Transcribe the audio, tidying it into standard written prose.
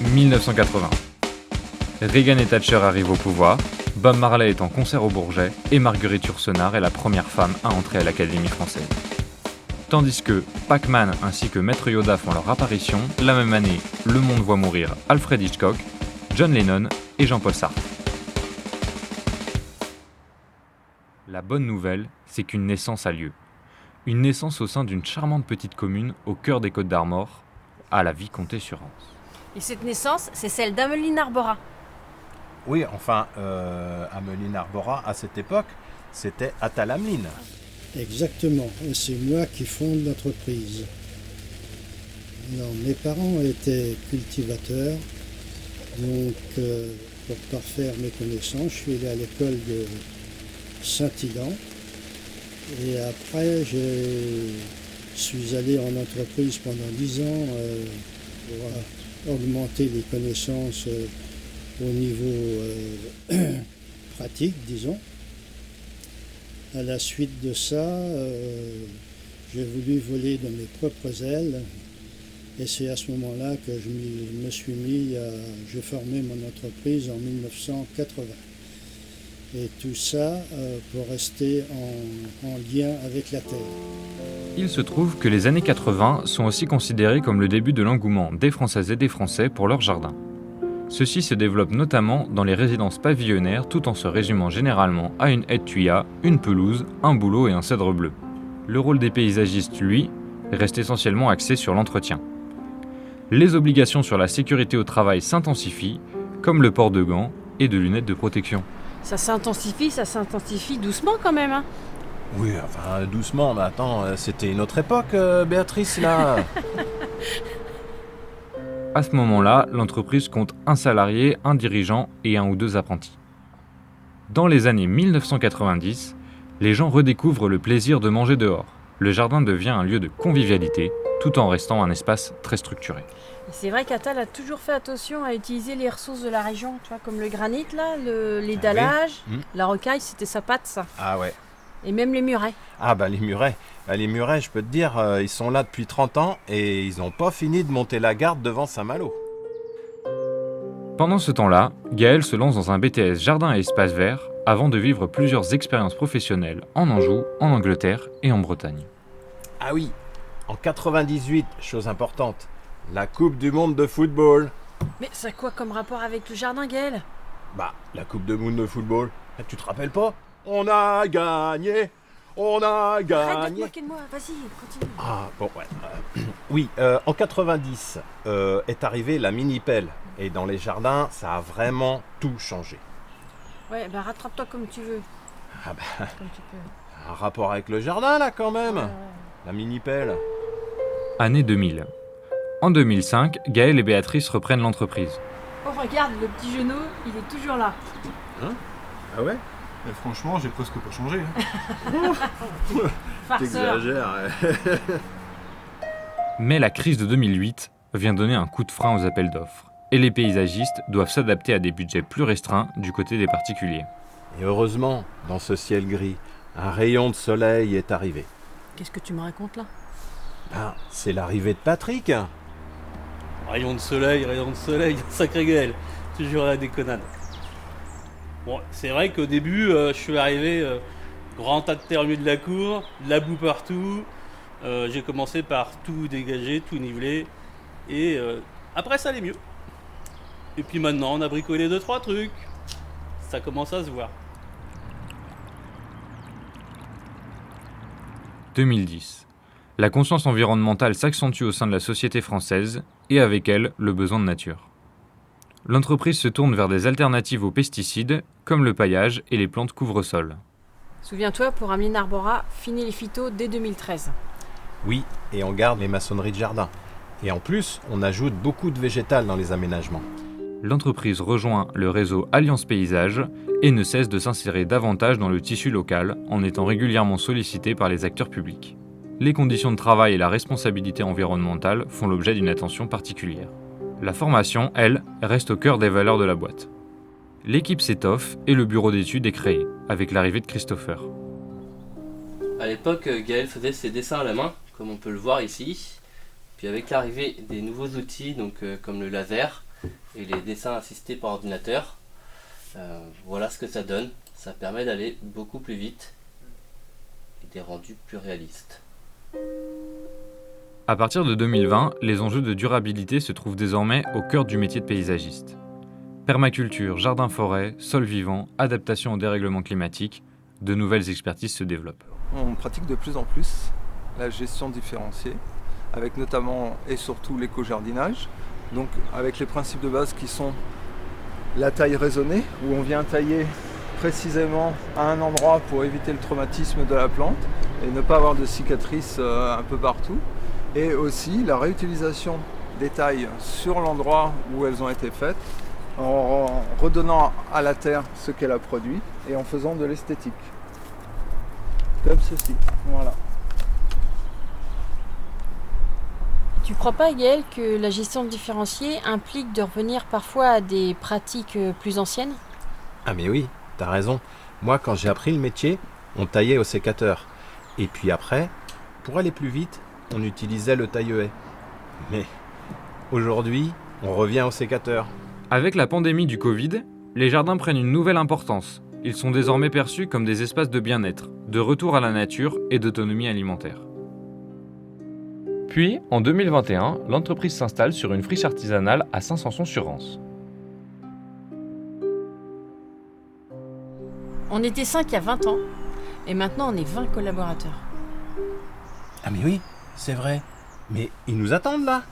1980. Reagan et Thatcher arrivent au pouvoir, Bob Marley est en concert au Bourget et Marguerite Yourcenar est la première femme à entrer à l'Académie française. Tandis que Pac-Man ainsi que Maître Yoda font leur apparition, la même année, le monde voit mourir Alfred Hitchcock, John Lennon et Jean-Paul Sartre. La bonne nouvelle, c'est qu'une naissance a lieu. Une naissance au sein d'une charmante petite commune au cœur des Côtes d'Armor, à la Vicomté-sur-Anse. Et cette naissance, c'est celle d'Ameline Arbora. Oui, enfin, Ameline Arbora, à cette époque, c'était Atal Ameline. Exactement, et c'est moi qui fonde l'entreprise. Alors, mes parents étaient cultivateurs, donc pour parfaire mes connaissances, je suis allé à l'école de Saint-Ilan. Et après, je suis allé en entreprise pendant 10 ans pour augmenter les connaissances au niveau pratique, disons. À la suite de ça, j'ai voulu voler de mes propres ailes. Et c'est à ce moment-là que je me suis mis à... J'ai formé mon entreprise en 1980. Et tout ça pour rester en lien avec la Terre. Il se trouve que les années 80 sont aussi considérées comme le début de l'engouement des Françaises et des Français pour leur jardin. Ceux-ci se développent notamment dans les résidences pavillonnaires tout en se résumant généralement à une haie de tuya, une pelouse, un bouleau et un cèdre bleu. Le rôle des paysagistes, lui, reste essentiellement axé sur l'entretien. Les obligations sur la sécurité au travail s'intensifient, comme le port de gants et de lunettes de protection. Ça s'intensifie doucement quand même. Hein. Oui, enfin, doucement, mais attends, c'était une autre époque, Béatrice, là. À ce moment-là, l'entreprise compte un salarié, un dirigeant et 1 ou 2 apprentis. Dans les années 1990, les gens redécouvrent le plaisir de manger dehors. Le jardin devient un lieu de convivialité, tout en restant un espace très structuré. Et c'est vrai qu'Atal a toujours fait attention à utiliser les ressources de la région, tu vois, comme le granit, là, les dallages, oui. La rocaille, c'était sa patte, ça. Ah ouais. Et même les murets. Ah bah les murets. Les murets, je peux te dire, ils sont là depuis 30 ans et ils n'ont pas fini de monter la garde devant Saint-Malo. Pendant ce temps-là, Gaël se lance dans un BTS Jardin et Espaces Verts avant de vivre plusieurs expériences professionnelles en Anjou, en Angleterre et en Bretagne. Ah oui, en 98, chose importante, la Coupe du Monde de football. Mais ça a quoi comme rapport avec le jardin, Gaël? Bah, la Coupe du Monde de football, tu te rappelles pas? On a gagné. Arrête de te moquer de moi, vas-y, continue. Ah, bon, ouais. Oui, en 90 est arrivée la mini-pelle. Et dans les jardins, ça a vraiment tout changé. Ouais, bah rattrape-toi comme tu veux. Ah bah, Comme tu peux. un rapport avec le jardin, là, quand même. Ouais. La mini-pelle. Année 2000. En 2005, Gaël et Béatrice reprennent l'entreprise. Oh, regarde, le petit genou, il est toujours là. Ah ouais? Mais franchement, j'ai presque pas changé. Farceur. T'exagères. Mais la crise de 2008 vient donner un coup de frein aux appels d'offres. Et les paysagistes doivent s'adapter à des budgets plus restreints du côté des particuliers. Et heureusement, dans ce ciel gris, un rayon de soleil est arrivé. Qu'est-ce que tu me racontes là? Ben, c'est l'arrivée de Patrick. Rayon de soleil, sacré Gaël, toujours à la déconnade. Bon, c'est vrai qu'au début, je suis arrivé, grand tas de terre au milieu de la cour, de la boue partout. J'ai commencé par tout dégager, tout niveler, et après ça allait mieux. Et puis maintenant, on a bricolé 2-3 trucs. Ça commence à se voir. 2010. La conscience environnementale s'accentue au sein de la société française et avec elle, le besoin de nature. L'entreprise se tourne vers des alternatives aux pesticides, comme le paillage et les plantes couvre-sol. Souviens-toi, pour Ameline Arbora, fini les phytos dès 2013. Oui, et on garde les maçonneries de jardin. Et en plus, on ajoute beaucoup de végétal dans les aménagements. L'entreprise rejoint le réseau Alliance Paysage et ne cesse de s'insérer davantage dans le tissu local en étant régulièrement sollicitée par les acteurs publics. Les conditions de travail et la responsabilité environnementale font l'objet d'une attention particulière. La formation, elle, reste au cœur des valeurs de la boîte. L'équipe s'étoffe et le bureau d'études est créé, avec l'arrivée de Christopher. À l'époque, Gaël faisait ses dessins à la main, comme on peut le voir ici. Puis avec l'arrivée des nouveaux outils, donc comme le laser, et les dessins assistés par ordinateur. Voilà ce que ça donne. Ça permet d'aller beaucoup plus vite et des rendus plus réalistes. À partir de 2020, les enjeux de durabilité se trouvent désormais au cœur du métier de paysagiste. Permaculture, jardin-forêt, sol vivant, adaptation au dérèglement climatique, de nouvelles expertises se développent. On pratique de plus en plus la gestion différenciée, avec notamment et surtout l'éco-jardinage, donc avec les principes de base qui sont la taille raisonnée, où on vient tailler précisément à un endroit pour éviter le traumatisme de la plante et ne pas avoir de cicatrices un peu partout, et aussi la réutilisation des tailles sur l'endroit où elles ont été faites, en redonnant à la terre ce qu'elle a produit et en faisant de l'esthétique. Comme ceci, voilà. Tu crois pas, Gaël, que la gestion différenciée implique de revenir parfois à des pratiques plus anciennes? Ah mais oui, t'as raison. Moi, quand j'ai appris le métier, on taillait au sécateur. Et puis après, pour aller plus vite, on utilisait le taille-haie. Mais aujourd'hui, on revient au sécateur. Avec la pandémie du Covid, les jardins prennent une nouvelle importance. Ils sont désormais perçus comme des espaces de bien-être, de retour à la nature et d'autonomie alimentaire. Puis, en 2021, l'entreprise s'installe sur une friche artisanale à Saint-Sanson-sur-Rance. On était 5 il y a 20 ans, et maintenant on est 20 collaborateurs. Ah mais oui, c'est vrai. Mais ils nous attendent là.